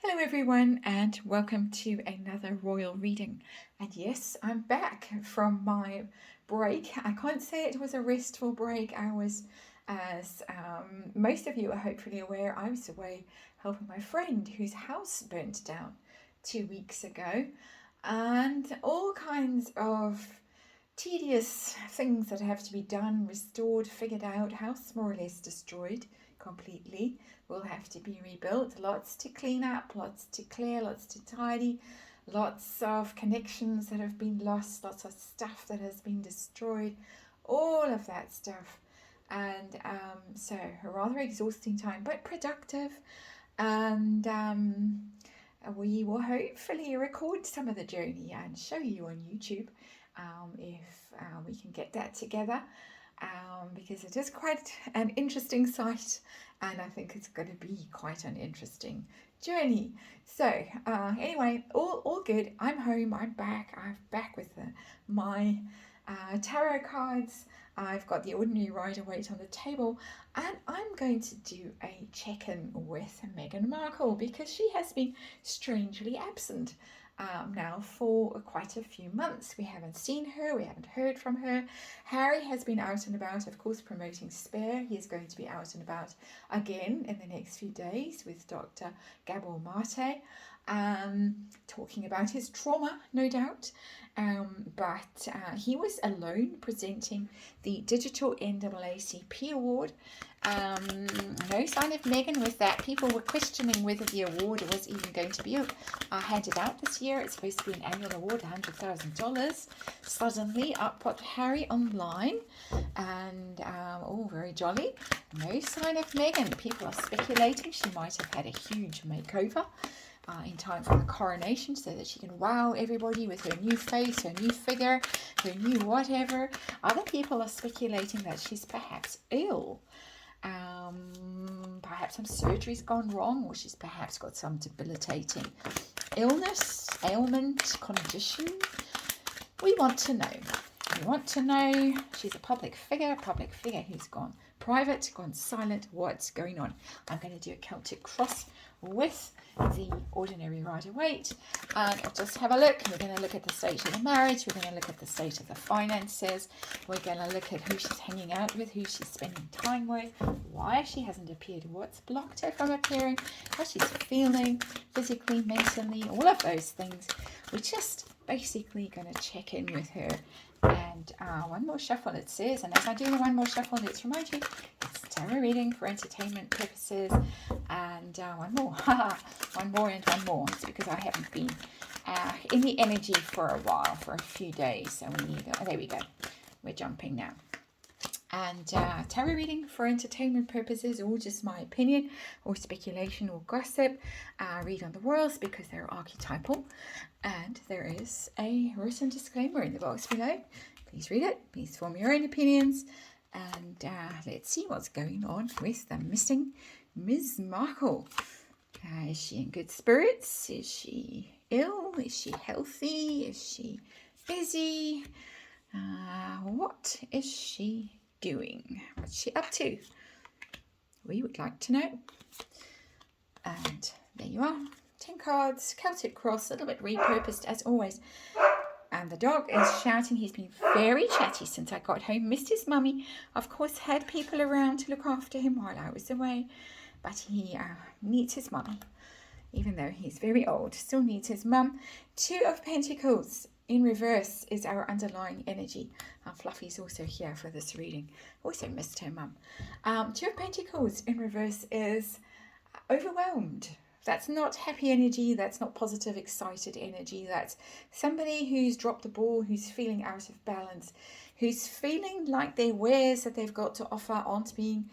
Hello everyone and welcome to another royal reading. And yes, I'm back from my break. I can't say it was a restful break. I was, as most of you are hopefully aware, I was away helping my friend whose house burnt down 2 weeks ago. And all kinds of tedious things that have to be done, restored, figured out, house more or less destroyed completely, will have to be rebuilt. Lots to clean up, lots to clear, lots to tidy, lots of connections that have been lost, lots of stuff that has been destroyed, all of that stuff. And so a rather exhausting time, but productive. And we will hopefully record some of the journey and show you on YouTube if we can get that together, because it is quite an interesting site and I think it's going to be quite an interesting journey. So anyway, all good. I'm home, I'm back with my tarot cards. I've got the ordinary Rider-Waite on the table, and I'm going to do a check-in with Meghan Markle because she has been strangely absent now for quite a few months. We haven't seen her, we haven't heard from her. Harry has been out and about, of course, promoting Spare. He is going to be out and about again in the next few days with Dr. Gabor Mate, talking about his trauma, no doubt. But he was alone presenting the Digital NAACP Award. No sign of Meghan with that. People were questioning whether the award was even going to be handed out this year. It's supposed to be an annual award, $100,000. Suddenly up popped Harry online, and all very jolly. No sign of Meghan. People are speculating she might have had a huge makeover in time for the coronation so that she can wow everybody with her new face, her new figure, her new whatever. Other people are speculating that she's perhaps ill. Perhaps some surgery's gone wrong, or she's perhaps got some debilitating illness, ailment, condition. We want to know. We want to know. She's a public figure who's gone private, gone silent. What's going on? I'm going to do a Celtic cross with the ordinary Rider-Waite, and we'll just have a look. We're going to look at the state of the marriage, we're going to look at the state of the finances, we're going to look at who she's hanging out with, who she's spending time with, why she hasn't appeared, what's blocked her from appearing, how she's feeling physically, mentally, all of those things. We're just basically going to check in with her. And one more shuffle, it says, and as I do the one more shuffle, let's remind you, it's tarot reading for entertainment purposes. And one more, one more and one more. It's because I haven't been in the energy for a while, for a few days. So we need, there we go. We're jumping now. And tarot reading for entertainment purposes, or just my opinion, or speculation, or gossip. Read on the worlds because they're archetypal. And there is a written disclaimer in the box below. Please read it. Please form your own opinions. And let's see what's going on with the missing Ms. Markle. Is she in good spirits? Is she ill? Is she healthy? Is she busy? What is she doing? What's she up to? We would like to know. And there you are. 10 cards, Celtic cross, a little bit repurposed as always. And the dog is shouting. He's been very chatty since I got home. Missed his mummy. Of course, had people around to look after him while I was away. But he needs his mummy. Even though he's very old, still needs his mum. 2 of Pentacles in reverse is our underlying energy. Fluffy's also here for this reading. Also missed her mum. 2 of Pentacles in reverse is overwhelmed. That's not happy energy. That's not positive, excited energy. That's somebody who's dropped the ball, who's feeling out of balance, who's feeling like their wares that they've got to offer aren't being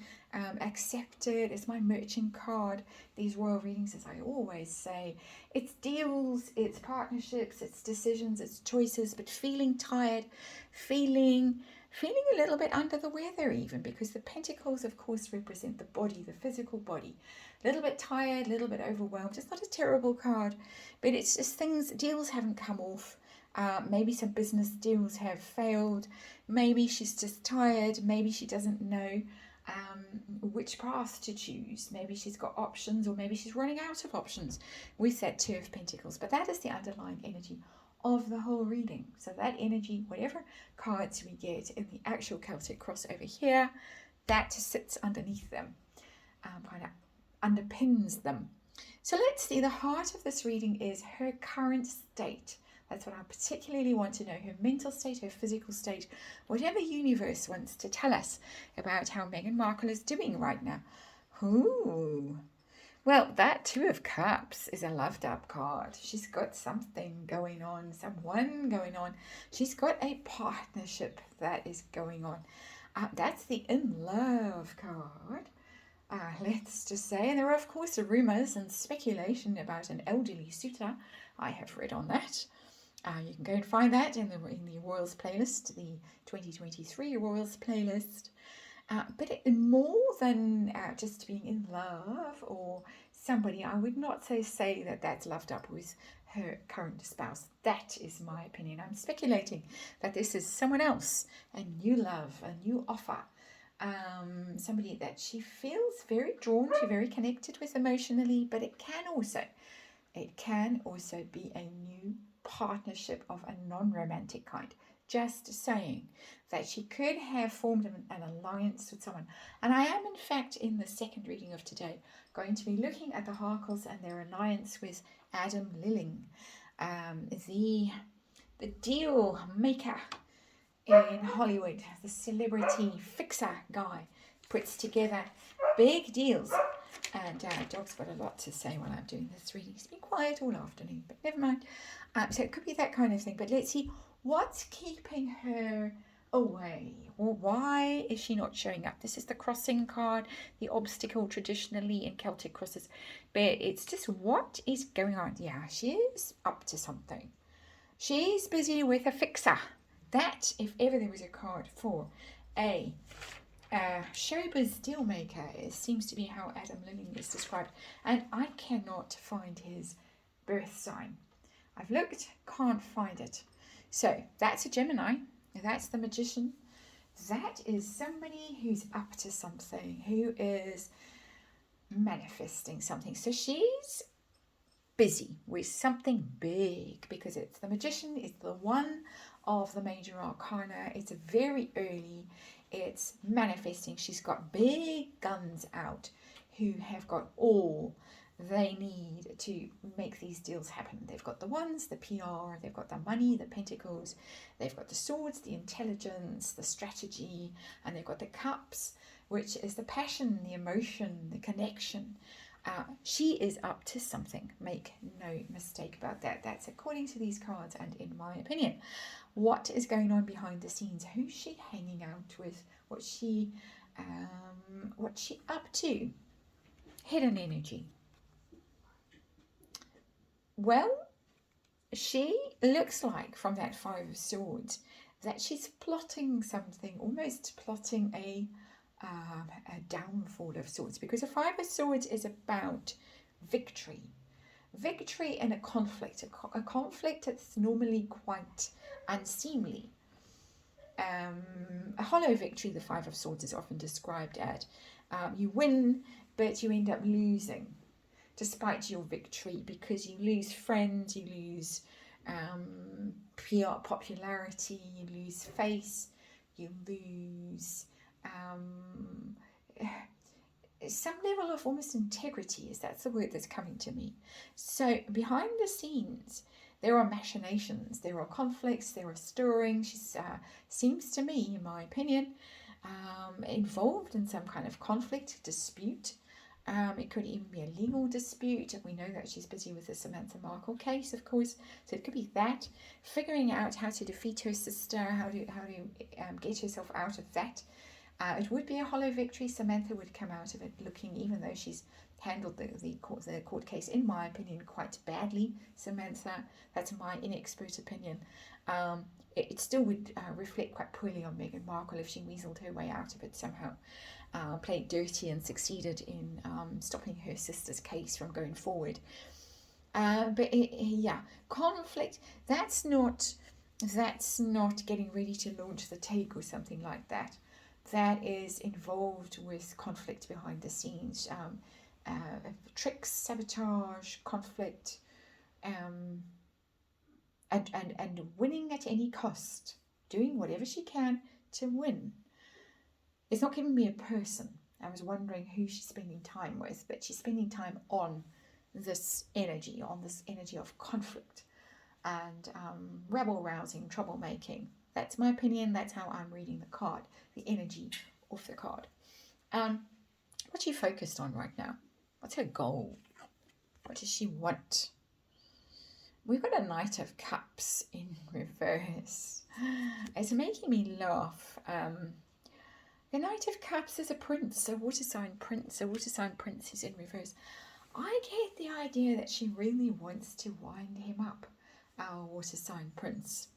accepted. It's my merchant card. These royal readings, as I always say, it's deals, it's partnerships, it's decisions, it's choices, but feeling tired, feeling a little bit under the weather even, because the Pentacles, of course, represent the body, the physical body. A little bit tired, a little bit overwhelmed. It's not a terrible card, but it's just things, deals haven't come off. Maybe some business deals have failed. Maybe she's just tired. Maybe she doesn't know which path to choose. Maybe she's got options, or maybe she's running out of options with that Two of Pentacles. But that is the underlying energy of the whole reading. So that energy, whatever cards we get in the actual Celtic cross over here, that sits underneath them, kind of underpins them. So let's see, the heart of this reading is her current state. That's what I particularly want to know, her mental state, her physical state, whatever universe wants to tell us about how Meghan Markle is doing right now. Ooh. Well, that Two of Cups is a loved up card. She's got something going on, someone going on. She's got a partnership that is going on. That's the in love card. Let's just say, and there are of course rumours and speculation about an elderly suitor. I have read on that. You can go and find that in the Royals playlist, the 2023 Royals playlist. But more than just being in love or somebody, I would not say that that's loved up with her current spouse. That is my opinion. I'm speculating that this is someone else, a new love, a new offer. Somebody that she feels very drawn to, very connected with emotionally, but it can also be a new partnership of a non-romantic kind. Just saying that she could have formed an alliance with someone. And I am, in fact, in the second reading of today, going to be looking at the Harkles and their alliance with Adam Lilling, the deal maker in Hollywood, the celebrity fixer guy, puts together big deals. And Dog's got a lot to say while I'm doing this reading. He's been quiet all afternoon, but never mind. So it could be that kind of thing. But let's see, what's keeping her away? Or why is she not showing up? This is the crossing card, the obstacle traditionally in Celtic crosses. But it's just what is going on. Yeah, she is up to something. She's busy with a fixer. That, if ever there was a card for a showbiz deal maker, it seems to be how Adam Lilling is described. And I cannot find his birth sign. I've looked, can't find it. So that's a Gemini. That's the Magician. That is somebody who's up to something, who is manifesting something. So she's busy with something big, because it's the Magician, it's the one of the major arcana. It's very early. It's manifesting. She's got big guns out who have got all they need to make these deals happen. They've got the Wands, the PR, they've got the money, the Pentacles, they've got the Swords, the intelligence, the strategy, and they've got the Cups, which is the passion, the emotion, the connection. She is up to something. Make no mistake about that. That's according to these cards and in my opinion. What is going on behind the scenes? Who's she hanging out with? What's she up to? Hidden energy. Well, she looks like, from that Five of Swords, that she's plotting something, almost plotting a downfall of sorts, because a Five of Swords is about victory in a conflict that's normally quite unseemly. A hollow victory, the Five of Swords is often described as you win but you end up losing despite your victory, because you lose friends, you lose PR popularity, you lose face, you lose some level of almost integrity, that's the word that's coming to me. So behind the scenes, there are machinations, there are conflicts, there are stirrings. She seems to me, in my opinion, involved in some kind of conflict, dispute. It could even be a legal dispute. We know that she's busy with the Samantha Markle case, of course. So it could be that, figuring out how to defeat her sister, how to get herself out of that. It would be a hollow victory. Samantha would come out of it looking, even though she's handled the court case, in my opinion, quite badly, Samantha. That's my inexpert opinion. It still would reflect quite poorly on Meghan Markle if she weaseled her way out of it somehow. Played dirty and succeeded in stopping her sister's case from going forward. Conflict, that's not getting ready to launch the take or something like that. that is involved with conflict behind the scenes, tricks, sabotage, conflict, and winning at any cost, doing whatever she can to win. It's not giving me a person. I was wondering who she's spending time with, but she's spending time on this energy of conflict and rebel-rousing, troublemaking. That's my opinion. That's how I'm reading the card, the energy of the card. What's she focused on right now? What's her goal? What does she want? We've got a Knight of Cups in reverse. It's making me laugh. The Knight of Cups is a prince, a water sign prince. A water sign prince is in reverse. I get the idea that she really wants to wind him up, our water sign prince.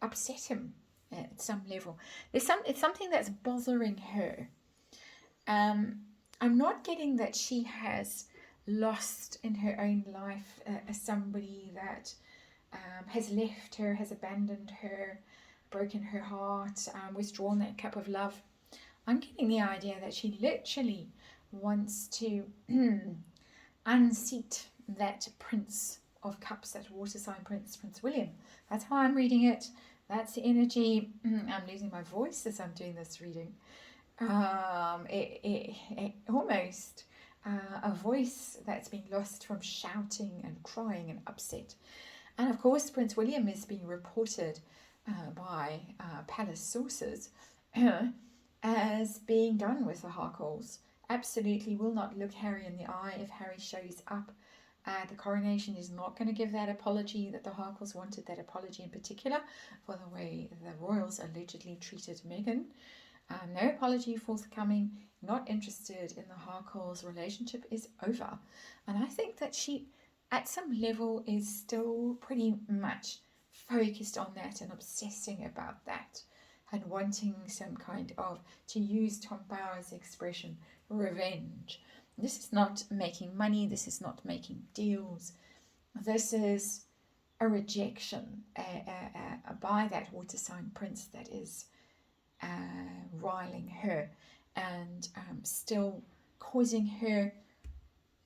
Upset him at some level. It's something that's bothering her. I'm not getting that she has lost in her own life somebody that has left her, has abandoned her, broken her heart, withdrawn that cup of love. I'm getting the idea that she literally wants to unseat that Prince of Cups, that water sign prince, Prince William. That's how I'm reading it. That's the energy. I'm losing my voice as I'm doing this reading. Almost a voice that's been lost from shouting and crying and upset. And of course, Prince William is being reported by palace sources as being done with the Harkles. Absolutely will not look Harry in the eye if Harry shows up. The coronation is not going to give that apology that the Harkles wanted, that apology in particular for the way the royals allegedly treated Meghan. No apology forthcoming, not interested in the Harkles. Relationship is over. And I think that she, at some level, is still pretty much focused on that and obsessing about that and wanting some kind of, to use Tom Bower's expression, revenge. This is not making money. This is not making deals. This is a rejection by that water sign prince that is riling her and still causing her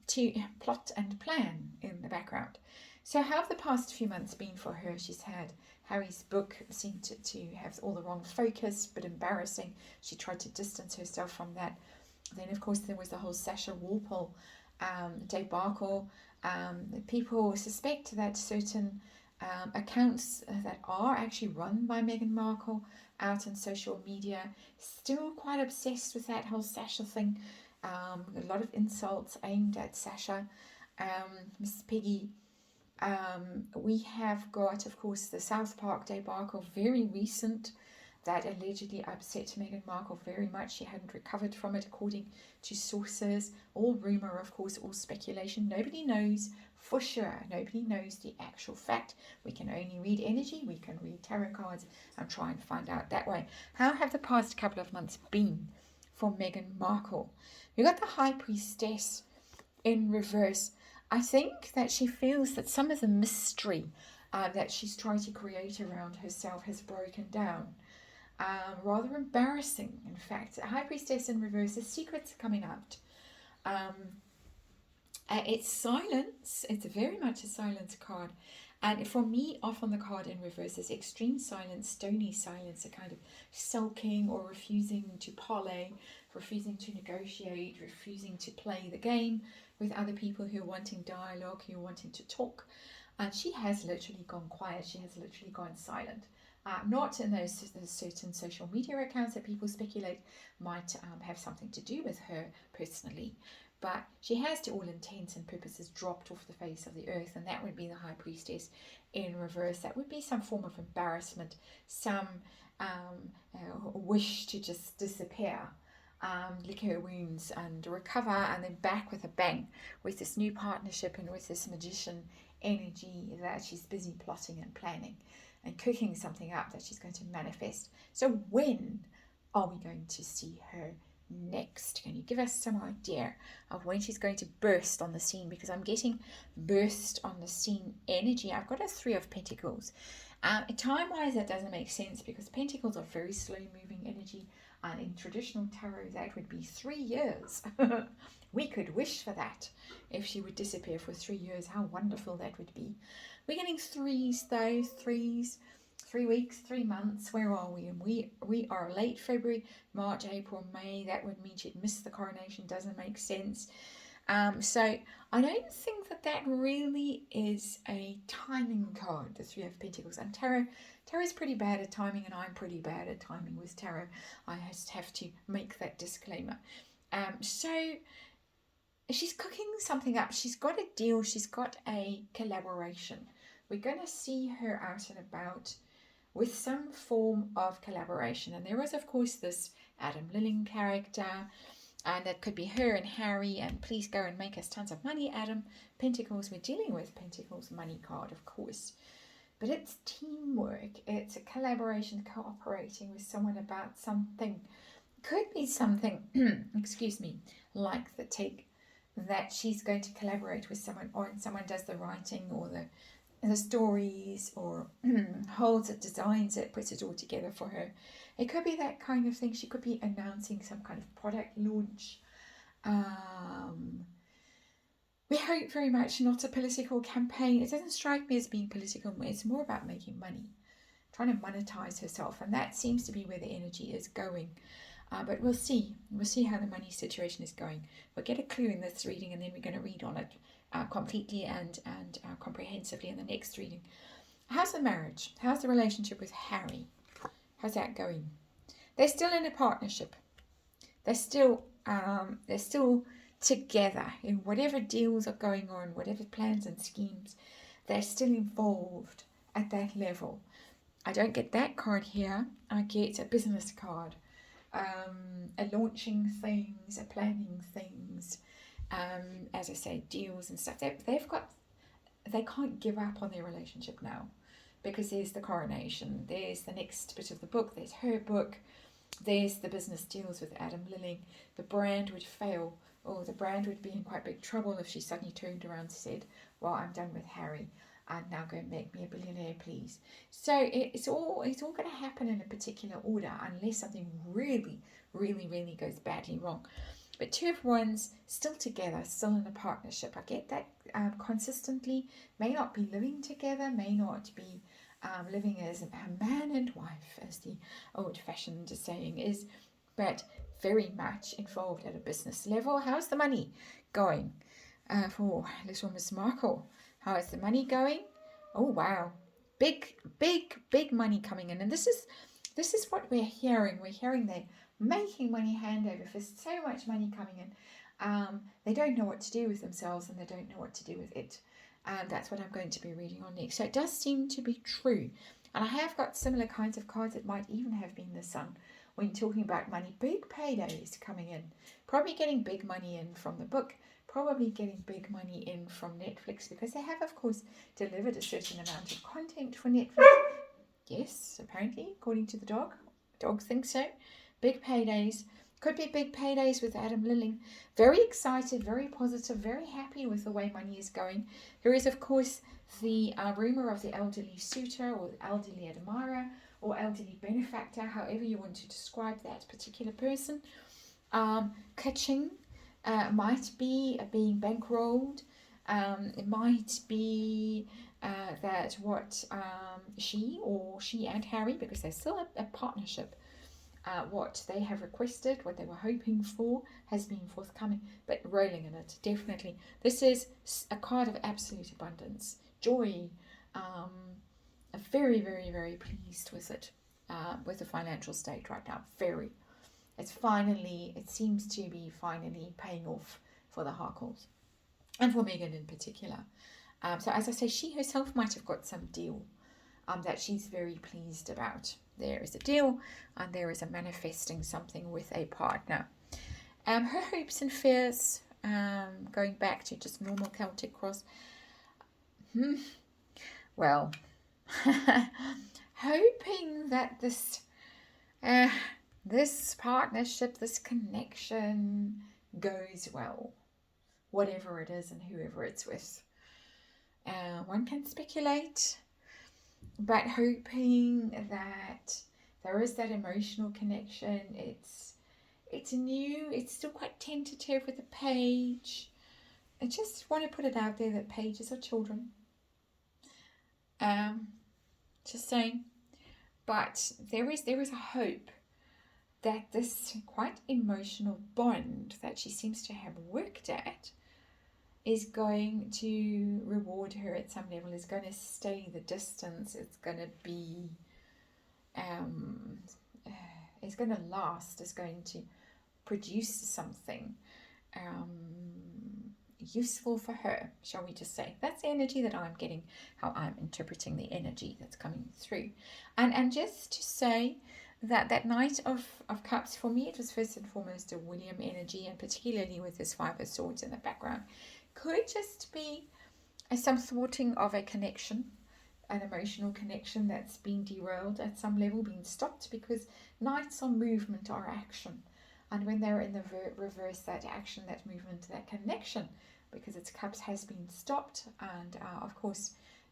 to plot and plan in the background. So how have the past few months been for her? She's had Harry's book, seemed to have all the wrong focus, but embarrassing. She tried to distance herself from that. Then, of course, there was the whole Sasha Walpole debacle. People suspect that certain accounts that are actually run by Meghan Markle out on social media, still quite obsessed with that whole Sasha thing. A lot of insults aimed at Sasha. Miss Piggy. We have got, of course, the South Park debacle, very recent, that allegedly upset Meghan Markle very much. She hadn't recovered from it, according to sources. All rumour, of course, all speculation. Nobody knows for sure. Nobody knows the actual fact. We can only read energy. We can read tarot cards and try and find out that way. How have the past couple of months been for Meghan Markle? We've got the High Priestess in reverse. I think that she feels that some of the mystery that she's trying to create around herself has broken down. Rather embarrassing, in fact. High Priestess in reverse, the secrets are coming out. It's silence. It's very much a silence card. And for me, off on the card in reverse is extreme silence, stony silence, a kind of sulking or refusing to parley, refusing to negotiate, refusing to play the game with other people who are wanting dialogue, who are wanting to talk. And she has literally gone quiet. She has literally gone silent. Not in those certain social media accounts that people speculate might have something to do with her personally. But she has, to all intents and purposes, dropped off the face of the earth, and that would be the High Priestess in reverse. That would be some form of embarrassment, some wish to just disappear, lick her wounds and recover, and then back with a bang with this new partnership and with this magician energy that she's busy plotting and planning and cooking something up that she's going to manifest. So when are we going to see her next? Can you give us some idea of when she's going to burst on the scene? Because I'm getting burst on the scene energy. I've got a Three of Pentacles. Time-wise, that doesn't make sense because Pentacles are very slow-moving energy. And in traditional tarot, that would be 3 years. We could wish for that. If she would disappear for 3 years, how wonderful that would be. We're getting threes though, threes. 3 weeks, 3 months. Where are we? And we are late February, March, April, May. That would mean she'd miss the coronation. Doesn't make sense. So I don't think that really is a timing card, the Three of Pentacles. And Tarot's pretty bad at timing, and I'm pretty bad at timing with tarot. I just have to make that disclaimer. So she's cooking something up. She's got a deal. She's got a collaboration. We're going to see her out and about with some form of collaboration. And there is, of course, this Adam Lilling character. And that could be her and Harry. And please go and make us tons of money, Adam. Pentacles, we're dealing with Pentacles money card, of course. But it's teamwork. It's a collaboration, cooperating with someone about something. Could be something, excuse me, like the take that she's going to collaborate with someone, or someone does the writing or the stories, or holds it, designs it, puts it all together for her. It could be that kind of thing. She could be announcing some kind of product launch. We hope very much not a political campaign. It doesn't strike me as being political. It's more about making money, trying to monetize herself. And that seems to be where the energy is going. But we'll see. We'll see how the money situation is going. We'll get a clue in this reading, and then we're going to read on it completely and comprehensively in the next reading. How's the marriage? How's the relationship with Harry? How's that going? They're still in a partnership. They're still together in whatever deals are going on, whatever plans and schemes. They're still involved at that level. I don't get that card here. I get a business card. A launching things, a planning things, as I say, deals and stuff. They can't give up on their relationship now, because there's the coronation, there's the next bit of the book, there's her book, there's the business deals with Adam Lilling. The brand would fail, or the brand would be in quite big trouble if she suddenly turned around and said, well, I'm done with Harry, and now go and make me a billionaire, please. So it's all going to happen in a particular order, unless something really, really, really goes badly wrong. But Two of Wands, still together, still in a partnership. I get that consistently. May not be living together, may not be living as a man and wife, as the old-fashioned saying is, but very much involved at a business level. How's the money going for little Miss Markle? How is the money going? Oh, wow. Big money coming in. And this is what we're hearing. We're hearing they're making money hand over fist. So much money coming in. They don't know what to do with themselves, and they don't know what to do with it. That's what I'm going to be reading on next. So it does seem to be true. And I have got similar kinds of cards. It might even have been the Sun. When you're talking about money, big paydays coming in. Probably getting big money in from the book. Probably getting big money in from Netflix, because they have, of course, delivered a certain amount of content for Netflix. Yes, apparently, according to the dog. Dog thinks so. Big paydays. Could be big paydays with Adam Lilling. Very excited, very positive, very happy with the way money is going. There is, of course, the rumour of the elderly suitor, or elderly admirer, or elderly benefactor, however you want to describe that particular person. Catching. Might be being bankrolled. It might be that what she and Harry, because they're still a partnership, what they have requested, what they were hoping for, has been forthcoming, but rolling in it, definitely. This is a card of absolute abundance, joy. Very, very, very pleased with it, with the financial state right now. Very. It seems to be finally paying off for the Harkles, and for Meghan in particular. So as I say, she herself might have got some deal that she's very pleased about. There is a deal, and there is a manifesting something with a partner. Her hopes and fears, going back to just normal Celtic cross. Well, hoping that this partnership, this connection goes well, whatever it is and whoever it's with. One can speculate, but hoping that There is that emotional connection. It's new. It's still quite tentative with the page. I just want to put it out there that pages are children. Just saying. But there is a hope that this quite emotional bond that she seems to have worked at is going to reward her at some level, is going to stay the distance, it's going to be, it's going to last, it's going to produce something useful for her, shall we just say. That's the energy that I'm getting, how I'm interpreting the energy that's coming through. And just to say that Knight of Cups, for me, it was first and foremost a William energy, and particularly with this Five of Swords in the background, could just be some thwarting of a connection, an emotional connection that's been derailed at some level, been stopped, because Knights are movement, are action. And when they're in the reverse, that action, that movement, that connection, because its cups has been stopped. And of course,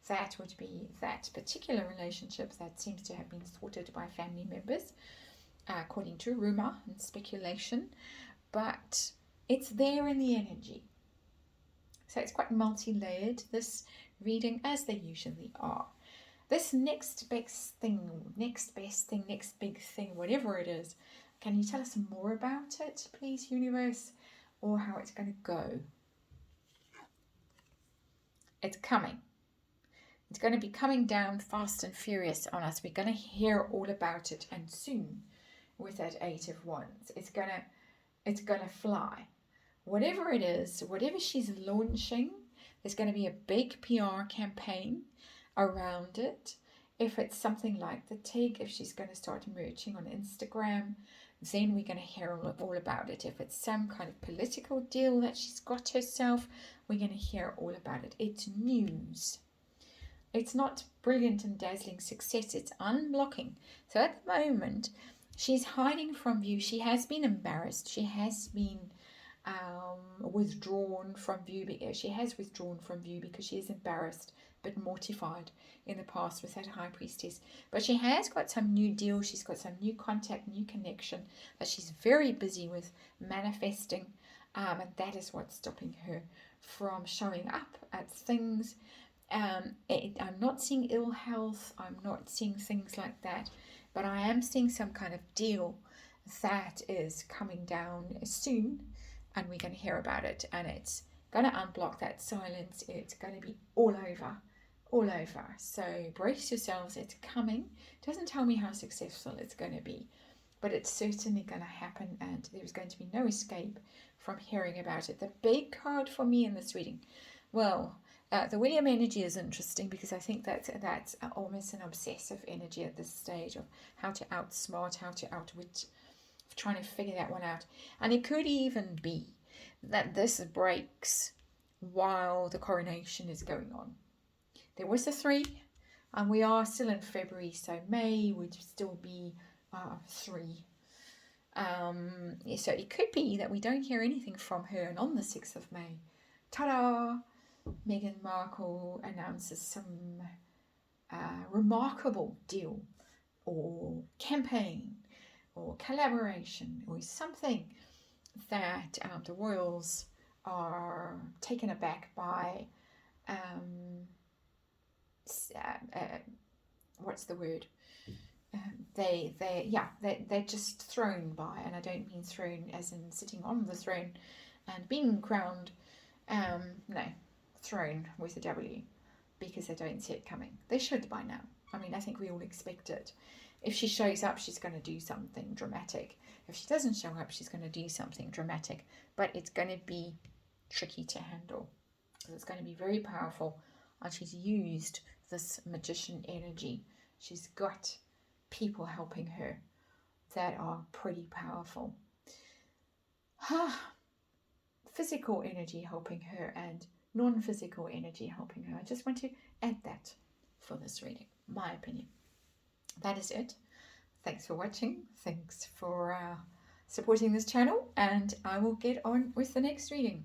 that would be that particular relationship that seems to have been thwarted by family members, according to rumor and speculation. But it's there in the energy. So it's quite multi-layered, this reading, as they usually are. This next best thing, next big thing, whatever it is, can you tell us more about it, please, universe, or how it's going to go? It's coming. It's going to be coming down fast and furious on us. We're going to hear all about it, and soon, with that Eight of Wands, it's going to fly. Whatever it is, whatever she's launching, there's going to be a big PR campaign around it. If it's something like the TIG, if she's going to start merching on Instagram, then we're going to hear all about it. If it's some kind of political deal that she's got herself, we're going to hear all about it. It's news. It's not brilliant and dazzling success. It's unblocking. So at the moment, she's hiding from view. She has been embarrassed. She has been withdrawn from view. She has withdrawn from view because she is embarrassed but mortified in the past with that High Priestess. But she has got some new deal. She's got some new contact, new connection that she's very busy with manifesting. And that is what's stopping her from showing up at things. I'm not seeing ill health. I'm not seeing things like that. But I am seeing some kind of deal that is coming down soon. And we're going to hear about it. And it's going to unblock that silence. It's going to be all over. So brace yourselves. It's coming. It doesn't tell me how successful it's going to be. But it's certainly going to happen. And there's going to be no escape from hearing about it. The big card for me in this reading. Well, the William energy is interesting because I think that's almost an obsessive energy at this stage of how to outsmart, how to outwit, trying to figure that one out. And it could even be that this breaks while the coronation is going on. There was a 3, and we are still in February, so May would still be 3. So it could be that we don't hear anything from her, and on the 6th of May, ta-da! Meghan Markle announces some remarkable deal or campaign or collaboration or something that the royals are taken aback by. What's the word? They're just thrown by, and I don't mean thrown as in sitting on the throne and being crowned. No, thrown with a W, because they don't see it coming. They should by now. I mean, I think we all expect it. If she shows up, she's going to do something dramatic. If she doesn't show up, she's going to do something dramatic. But it's going to be tricky to handle. It's going to be very powerful. And she's used this magician energy. She's got people helping her that are pretty powerful. Physical energy helping her and non-physical energy helping her. I just want to add that for this reading, my opinion. That is it. Thanks for watching. Thanks for supporting this channel, and I will get on with the next reading.